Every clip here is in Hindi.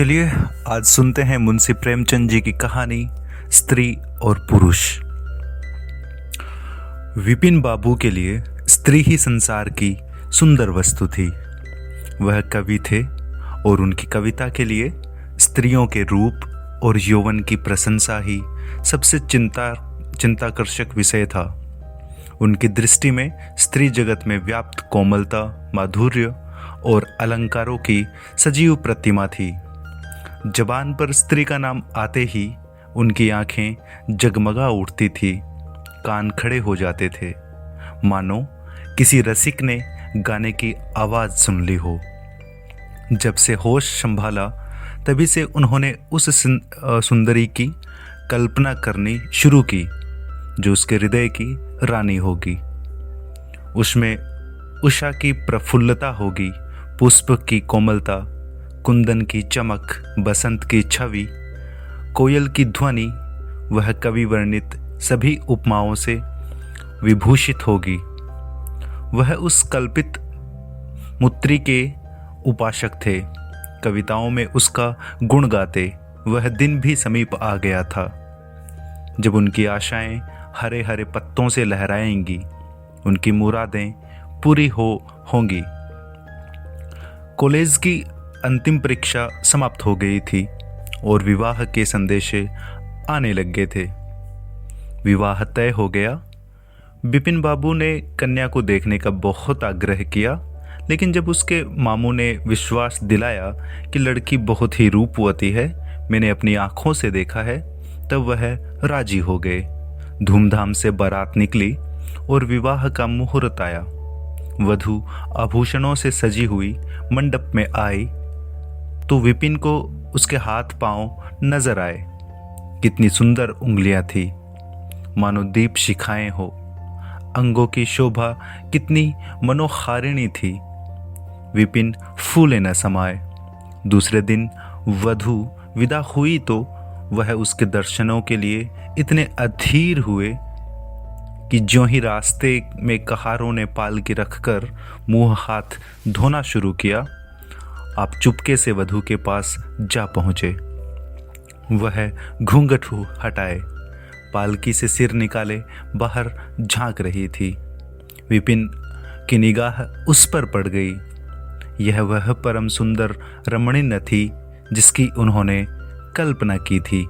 चलिए आज सुनते हैं मुंशी प्रेमचंद जी की कहानी स्त्री और पुरुष। विपिन बाबू के लिए स्त्री ही संसार की सुंदर वस्तु थी। वह कवि थे और उनकी कविता के लिए स्त्रियों के रूप और यौवन की प्रशंसा ही सबसे चिंताकर्षक विषय था। उनकी दृष्टि में स्त्री जगत में व्याप्त कोमलता, माधुर्य और अलंकारों की सजीव प्रतिमा थी। जबान पर स्त्री का नाम आते ही उनकी आंखें जगमगा उठती थी, कान खड़े हो जाते थे, मानो किसी रसिक ने गाने की आवाज़ सुन ली हो। जब से होश संभाला तभी से उन्होंने उस सुंदरी की कल्पना करनी शुरू की जो उसके हृदय की रानी होगी। उसमें उषा की प्रफुल्लता होगी, पुष्प की कोमलता, कुंदन की चमक, बसंत की छवि, कोयल की ध्वनि। वह कवि वर्णित सभी उपमाओं से विभूषित होगी। वह उस कल्पित मूर्ति के उपासक थे। कविताओं में उसका गुण गाते वह दिन भी समीप आ गया था जब उनकी आशाएं हरे हरे पत्तों से लहराएंगी, उनकी मुरादें पूरी होंगी। कॉलेज की अंतिम परीक्षा समाप्त हो गई थी और विवाह के संदेशे आने लग गए थे। विवाह तय हो गया। विपिन बाबू ने कन्या को देखने का बहुत आग्रह किया, लेकिन जब उसके मामू ने विश्वास दिलाया कि लड़की बहुत ही रूपवती है, मैंने अपनी आंखों से देखा है, तब वह राजी हो गए। धूमधाम से बारात निकली और विवाह का मुहूर्त आया। वधू आभूषणों से सजी हुई मंडप में आई तो विपिन को उसके हाथ पांव नजर आए। कितनी सुंदर उंगलियां थी, मानो दीप शिखाएं हो। अंगों की शोभा कितनी मनोहारिणी थी। विपिन फूले न समाये। दूसरे दिन वधू विदा हुई तो वह उसके दर्शनों के लिए इतने अधीर हुए कि ज्यों ही रास्ते में कहारों ने पालकी रखकर मुंह हाथ धोना शुरू किया, आप चुपके से वधू के पास जा पहुंचे। वह घूंघट हटाए, पालकी से सिर निकाले बाहर झांक रही थी। विपिन की निगाह उस पर पड़ गई। यह वह परम सुंदर रमणी न थी जिसकी उन्होंने कल्पना की थी,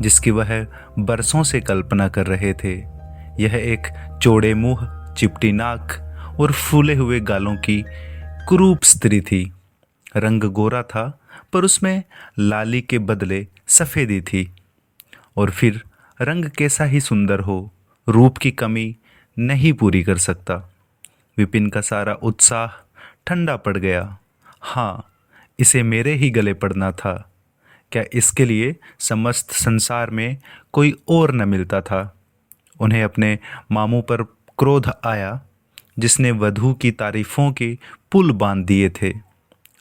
जिसकी वह बरसों से कल्पना कर रहे थे। यह एक चौड़े मुंह, चिपटी नाक और फूले हुए गालों की कुरूप स्त्री थी। रंग गोरा था पर उसमें लाली के बदले सफ़ेदी थी। और फिर रंग कैसा ही सुंदर हो, रूप की कमी नहीं पूरी कर सकता। विपिन का सारा उत्साह ठंडा पड़ गया। हाँ, इसे मेरे ही गले पड़ना था। क्या इसके लिए समस्त संसार में कोई और न मिलता था? उन्हें अपने मामू पर क्रोध आया जिसने वधू की तारीफों के पुल बांध दिए थे।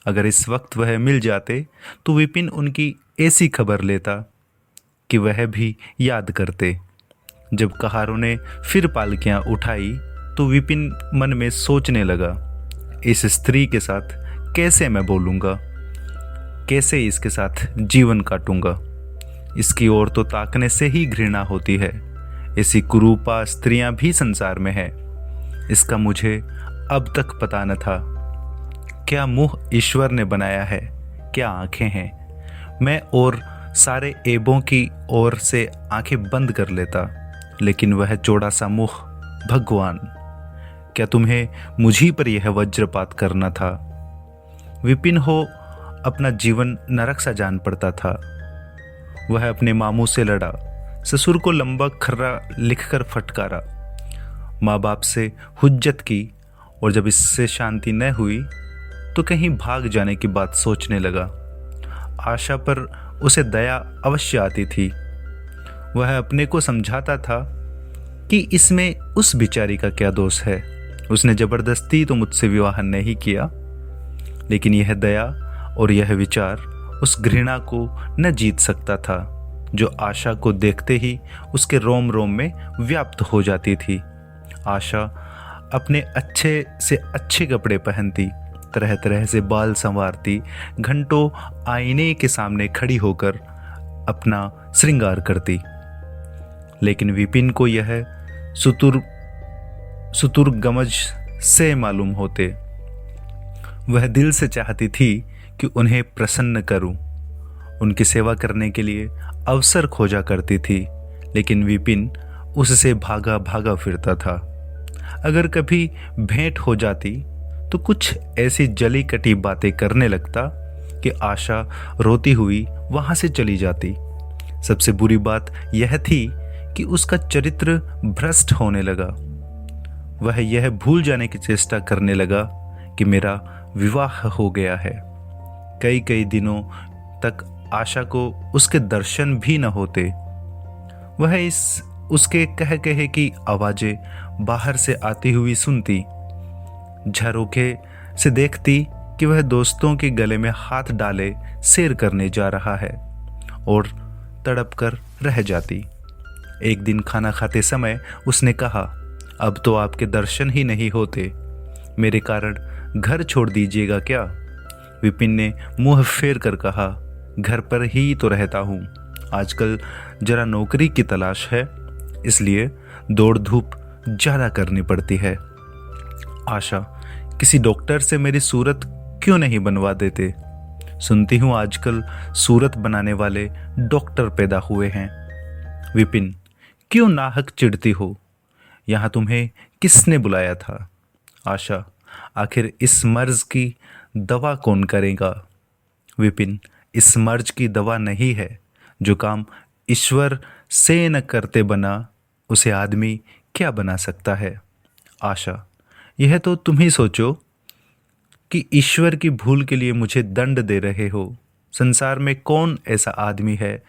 अगर इस वक्त वह मिल जाते तो विपिन उनकी ऐसी खबर लेता कि वह भी याद करते। जब कहारों ने फिर पालकियां उठाई तो विपिन मन में सोचने लगा, इस स्त्री के साथ कैसे मैं बोलूँगा, कैसे इसके साथ जीवन काटूंगा। इसकी ओर तो ताकने से ही घृणा होती है। ऐसी कुरूपा स्त्रियां भी संसार में है। इसका मुझे अब तक पता न था। क्या मुंह ईश्वर ने बनाया है, क्या आंखें हैं। मैं और सारे ऐबों की ओर से आंखें बंद कर लेता, लेकिन वह चौड़ा सा मुंह, भगवान, क्या तुम्हें मुझी पर यह वज्रपात करना था? विपिन हो अपना जीवन नरक सा जान पड़ता था। वह अपने मामू से लड़ा, ससुर को लंबा खर्रा लिखकर फटकारा, माँ बाप से हुज्जत की, और जब इससे शांति न हुई तो कहीं भाग जाने की बात सोचने लगा। आशा पर उसे दया अवश्य आती थी। वह अपने को समझाता था कि इसमें उस बिचारी का क्या दोष है। उसने जबरदस्ती तो मुझसे विवाह नहीं किया, लेकिन यह दया और यह विचार उस घृणा को न जीत सकता था जो आशा को देखते ही उसके रोम रोम में व्याप्त हो जाती थी। आशा अपने अच्छे से अच्छे कपड़े पहनती, तरह तरह से बाल संवारती घंटों आईने के सामने खड़ी होकर अपना श्रृंगार करती। लेकिन विपिन को यह सुतुरगमज से मालूम होते। वह दिल से चाहती थी कि उन्हें प्रसन्न करूं, उनकी सेवा करने के लिए अवसर खोजा करती थी, लेकिन विपिन उससे भागा भागा फिरता था। अगर कभी भेंट हो जाती तो कुछ ऐसी जली कटी बातें करने लगता कि आशा रोती हुई वहां से चली जाती। सबसे बुरी बात यह थी कि उसका चरित्र भ्रष्ट होने लगा। वह यह भूल जाने की चेष्टा करने लगा कि मेरा विवाह हो गया है। कई कई दिनों तक आशा को उसके दर्शन भी न होते। वह उसके कह कहे की आवाजें बाहर से आती हुई सुनती, झरोखे से देखती कि वह दोस्तों के गले में हाथ डाले सैर करने जा रहा है और तड़प कर रह जाती। एक दिन खाना खाते समय उसने कहा, अब तो आपके दर्शन ही नहीं होते, मेरे कारण घर छोड़ दीजिएगा क्या? विपिन ने मुंह फेर कर कहा, घर पर ही तो रहता हूँ, आजकल जरा नौकरी की तलाश है, इसलिए दौड़ धूप ज़्यादा करनी पड़ती है। आशा, किसी डॉक्टर से मेरी सूरत क्यों नहीं बनवा देते? सुनती हूँ आजकल सूरत बनाने वाले डॉक्टर पैदा हुए हैं। विपिन, क्यों नाहक चिढ़ती हो? यहाँ तुम्हें किसने बुलाया था? आशा, आखिर इस मर्ज की दवा कौन करेगा? विपिन, इस मर्ज की दवा नहीं है, जो काम ईश्वर से न करते बना उसे आदमी क्या बना सकता है? आशा, यह तो तुम ही सोचो कि ईश्वर की भूल के लिए मुझे दंड दे रहे हो। संसार में कौन ऐसा आदमी है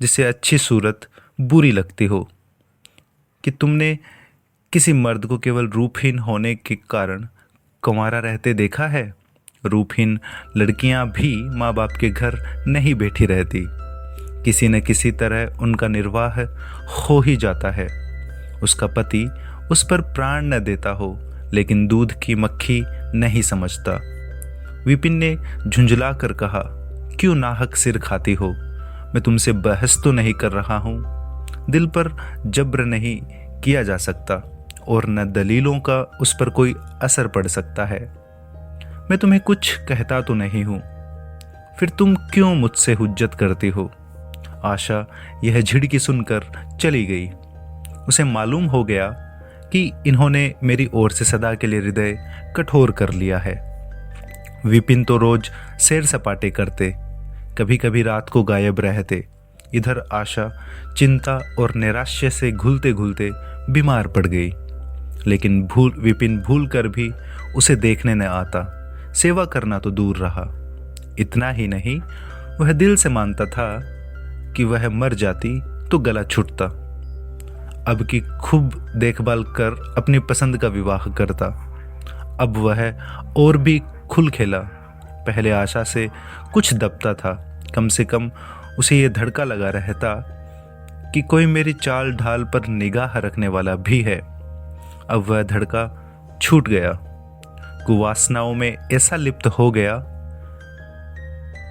जिसे अच्छी सूरत बुरी लगती हो? कि तुमने किसी मर्द को केवल रूपहीन होने के कारण कुंवारा रहते देखा है? रूपहीन लड़कियां भी माँ बाप के घर नहीं बैठी रहती, किसी न किसी तरह उनका निर्वाह हो ही जाता है। उसका पति उस पर प्राण न देता हो, लेकिन दूध की मक्खी नहीं समझता। विपिन ने झुंझला कर कहा, क्यों नाहक सिर खाती हो? मैं तुमसे बहस तो नहीं कर रहा हूँ। दिल पर जब्र नहीं किया जा सकता और न दलीलों का उस पर कोई असर पड़ सकता है। मैं तुम्हें कुछ कहता तो नहीं हूँ, फिर तुम क्यों मुझसे हुज्जत करती हो? आशा यह झिड़की सुनकर चली गई। उसे मालूम हो गया कि इन्होंने मेरी ओर से सदा के लिए हृदय कठोर कर लिया है। विपिन तो रोज सैर सपाटे करते, कभी कभी रात को गायब रहते। इधर आशा चिंता और नैराश्य से घुलते घुलते बीमार पड़ गई, लेकिन विपिन भूल कर भी उसे देखने न आता। सेवा करना तो दूर रहा। इतना ही नहीं, वह दिल से मानता था कि वह मर जाती तो गला छूटता। अब की खूब देखभाल कर अपनी पसंद का विवाह करता। अब वह और भी खुल खेला। पहले आशा से कुछ दबता था, कम से कम उसे यह धड़का लगा रहता कि कोई मेरी चाल ढाल पर निगाह रखने वाला भी है। अब वह धड़का छूट गया। कुवासनाओं में ऐसा लिप्त हो गया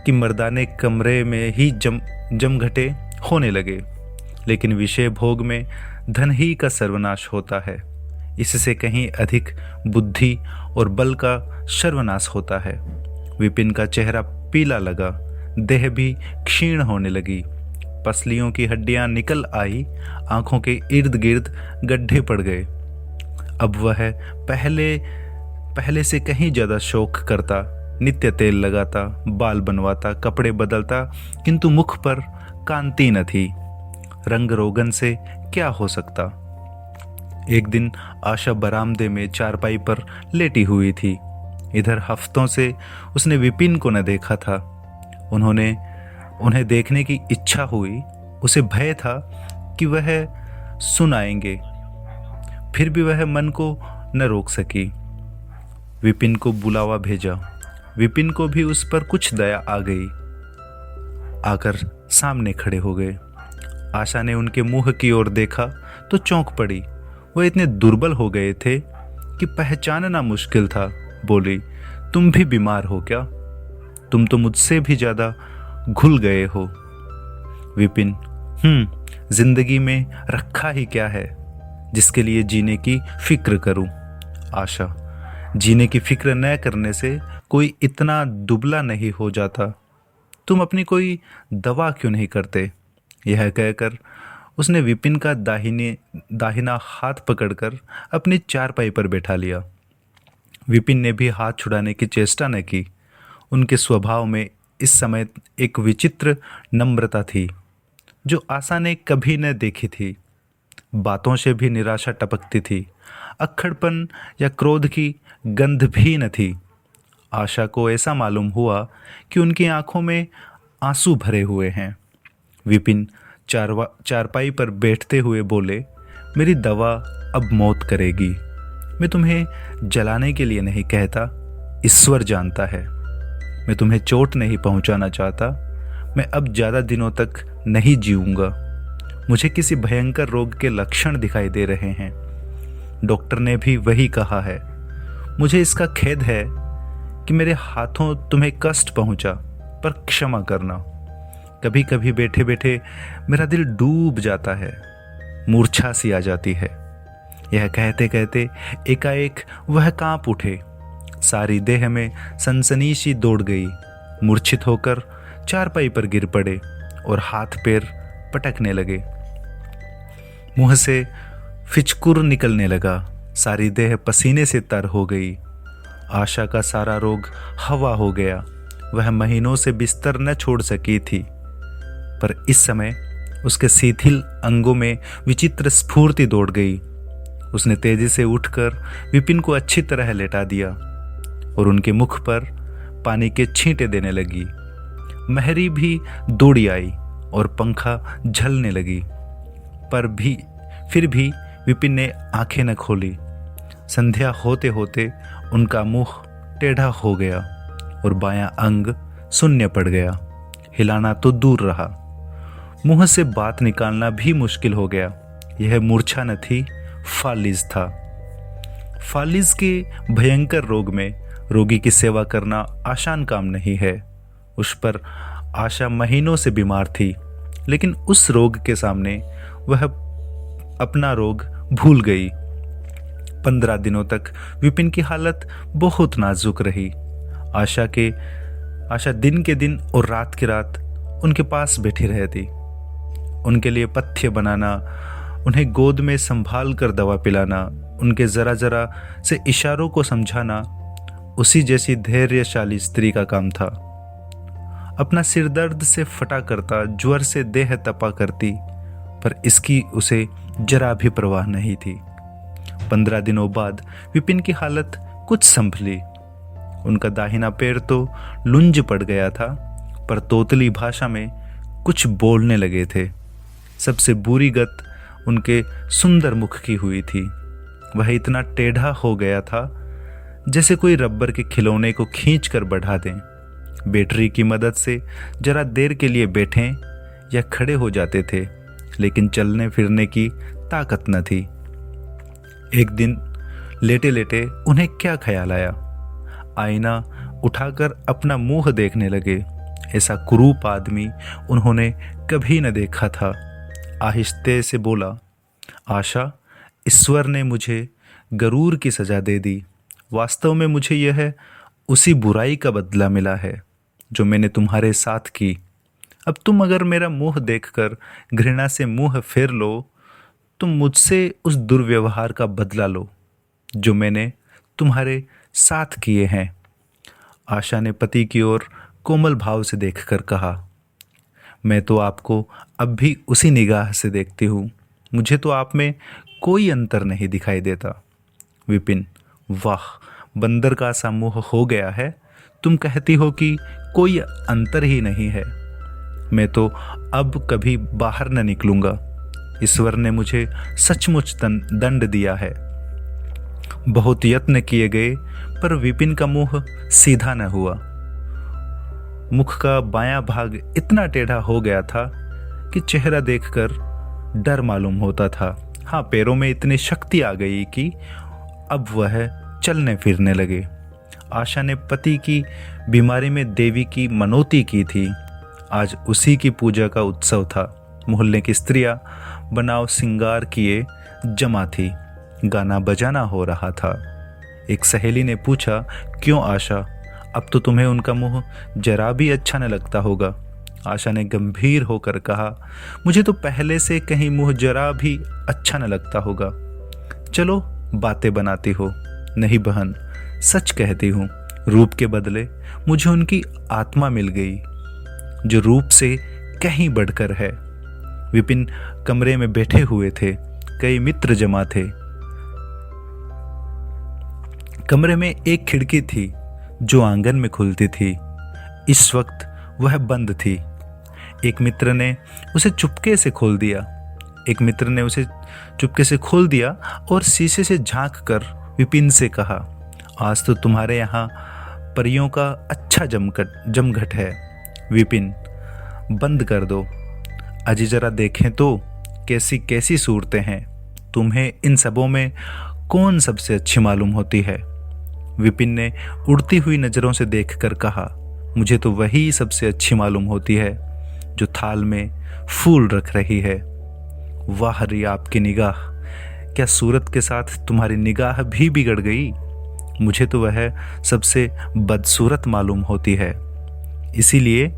कि मर्दाने कमरे में ही जमघटे होने लगे। लेकिन विषय भोग में धन ही का सर्वनाश होता है, इससे कहीं अधिक बुद्धि और बल का सर्वनाश होता है। विपिन का चेहरा पीला लगा, देह भी क्षीण होने लगी, पसलियों की हड्डियां निकल आई, आंखों के इर्द गिर्द गड्ढे पड़ गए। अब वह पहले से कहीं ज्यादा शौक करता, नित्य तेल लगाता, बाल बनवाता, कपड़े बदलता, किंतु मुख पर कांति न थी। रंग रोगन से क्या हो सकता? एक दिन आशा बरामदे में चारपाई पर लेटी हुई थी। इधर हफ्तों से उसने विपिन को न देखा था। उन्हें देखने की इच्छा हुई। उसे भय था कि वह सुन आएंगे, फिर भी वह मन को न रोक सकी। विपिन को बुलावा भेजा। विपिन को भी उस पर कुछ दया आ गई। आकर सामने खड़े हो गए। आशा ने उनके मुंह की ओर देखा तो चौंक पड़ी। वह इतने दुर्बल हो गए थे कि पहचानना मुश्किल था। बोली, तुम भी बीमार हो क्या? तुम तो मुझसे भी ज्यादा घुल गए हो। विपिन, जिंदगी में रखा ही क्या है जिसके लिए जीने की फिक्र करूं? आशा, जीने की फिक्र न करने से कोई इतना दुबला नहीं हो जाता। तुम अपनी कोई दवा क्यों नहीं करते? यह कहकर उसने विपिन का दाहिना हाथ पकड़कर अपनी चारपाई पर बैठा लिया। विपिन ने भी हाथ छुड़ाने की चेष्टा न की। उनके स्वभाव में इस समय एक विचित्र नम्रता थी जो आशा ने कभी न देखी थी। बातों से भी निराशा टपकती थी। अक्खड़पन या क्रोध की गंध भी न थी। आशा को ऐसा मालूम हुआ कि उनकी आंखों में आंसू भरे हुए हैं। विपिन चारपाई पर बैठते हुए बोले, मेरी दवा अब मौत करेगी। मैं तुम्हें जलाने के लिए नहीं कहता, ईश्वर जानता है। मैं तुम्हें चोट नहीं पहुंचाना चाहता। मैं अब ज़्यादा दिनों तक नहीं जीऊंगा। मुझे किसी भयंकर रोग के लक्षण दिखाई दे रहे हैं। डॉक्टर ने भी वही कहा है। मुझे इसका खेद है कि मेरे हाथों तुम्हें कष्ट पहुंचा, पर क्षमा करना। कभी कभी बैठे बैठे मेरा दिल डूब जाता है, मूर्छा सी आ जाती है। यह कहते कहते एकाएक वह कांप उठे। सारी देह में सनसनी सी दौड़ गई। मूर्छित होकर चारपाई पर गिर पड़े और हाथ पैर पटकने लगे। मुंह से फिचकुर निकलने लगा। सारी देह पसीने से तर हो गई। आशा का सारा रोग हवा हो गया। वह महीनों से बिस्तर न छोड़ सकी थी, पर इस समय उसके शिथिल अंगों में विचित्र स्फूर्ति दौड़ गई। उसने तेजी से उठकर विपिन को अच्छी तरह लेटा दिया और उनके मुख पर पानी के छींटे देने लगी। महरी भी दौड़ी आई और पंखा झलने लगी, फिर भी विपिन ने आंखें न खोली। संध्या होते होते उनका मुंह टेढ़ा हो गया और बायां अंग शून्य पड़ गया। हिलाना तो दूर रहा, मुंह से बात निकालना भी मुश्किल हो गया। यह मूर्छा न थी, फालिज था। फालिज के भयंकर रोग में रोगी की सेवा करना आसान काम नहीं है। उस पर आशा महीनों से बीमार थी, लेकिन उस रोग के सामने वह अपना रोग भूल गई। 15 दिनों तक विपिन की हालत बहुत नाजुक रही। आशा दिन के दिन और रात की रात उनके पास बैठी रहती। उनके लिए पथ्य बनाना, उन्हें गोद में संभाल कर दवा पिलाना, उनके जरा जरा से इशारों को समझाना उसी जैसी धैर्यशाली स्त्री का काम था। अपना सिर दर्द से फटा करता, ज्वर से देह तपा करती, पर इसकी उसे जरा भी परवाह नहीं थी। 15 दिनों बाद विपिन की हालत कुछ संभली। उनका दाहिना पैर तो लुंज पड़ गया था, पर तोतली भाषा में कुछ बोलने लगे थे। सबसे बुरी गत उनके सुंदर मुख की हुई थी। वह इतना टेढ़ा हो गया था जैसे कोई रबर के खिलौने को खींच कर बढ़ा दें। बैटरी की मदद से जरा देर के लिए बैठें या खड़े हो जाते थे, लेकिन चलने फिरने की ताकत न थी। एक दिन लेटे लेटे उन्हें क्या ख्याल आया, आईना उठाकर अपना मुंह देखने लगे। ऐसा कुरूप आदमी उन्होंने कभी न देखा था। आहिस्ते से बोला, आशा, ईश्वर ने मुझे गरूर की सजा दे दी। वास्तव में मुझे यह उसी बुराई का बदला मिला है जो मैंने तुम्हारे साथ की। अब तुम अगर मेरा मुंह देखकर घृणा से मुंह फेर लो, तुम मुझसे उस दुर्व्यवहार का बदला लो जो मैंने तुम्हारे साथ किए हैं। आशा ने पति की ओर कोमल भाव से देखकर कहा, मैं तो आपको अब भी उसी निगाह से देखती हूँ। मुझे तो आप में कोई अंतर नहीं दिखाई देता। विपिन, वाह, बंदर का सा मुंह हो गया है। तुम कहती हो कि कोई अंतर ही नहीं है। मैं तो अब कभी बाहर न निकलूंगा। ईश्वर ने मुझे सचमुच दंड दिया है। बहुत यत्न किए गए, पर विपिन का मुंह सीधा न हुआ। मुख का बायां भाग इतना टेढ़ा हो गया था कि चेहरा देखकर डर मालूम होता था। हाँ, पैरों में इतनी शक्ति आ गई कि अब वह चलने फिरने लगे। आशा ने पति की बीमारी में देवी की मनौती की थी। आज उसी की पूजा का उत्सव था। मोहल्ले की स्त्रियां बनाव सिंगार किए जमा थी। गाना बजाना हो रहा था। एक सहेली ने पूछा, क्यों आशा, अब तो तुम्हें उनका मुंह जरा भी अच्छा न लगता होगा। आशा ने गंभीर होकर कहा, मुझे तो पहले से कहीं मुंह जरा भी अच्छा न लगता होगा। चलो बातें बनाती हो। नहीं बहन, सच कहती हूँ, रूप के बदले मुझे उनकी आत्मा मिल गई, जो रूप से कहीं बढ़कर है। विपिन कमरे में बैठे हुए थे। कई मित्र जमा थे। कमरे में एक खिड़की थी जो आंगन में खुलती थी। इस वक्त वह बंद थी। एक मित्र ने उसे चुपके से खोल दिया और शीशे से झांक कर विपिन से कहा, आज तो तुम्हारे यहाँ परियों का अच्छा जमघट है। विपिन, बंद कर दो, अजी जरा देखें तो कैसी कैसी सूरतें हैं। तुम्हें इन सबों में कौन सबसे अच्छी मालूम होती है। विपिन ने उड़ती हुई नजरों से देखकर कहा, मुझे तो वही सबसे अच्छी मालूम होती है जो थाल में फूल रख रही है। वाह रे आपकी निगाह, क्या सूरत के साथ तुम्हारी निगाह भी बिगड़ गई। मुझे तो वह सबसे बदसूरत मालूम होती है, इसीलिए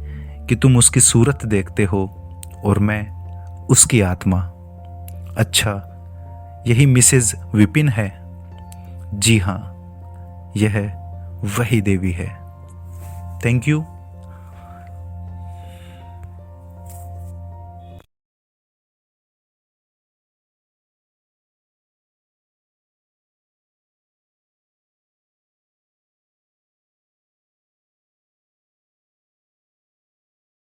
कि तुम उसकी सूरत देखते हो और मैं उसकी आत्मा। अच्छा, यही मिसेज विपिन है। जी हाँ, यह वही देवी है। Thank you.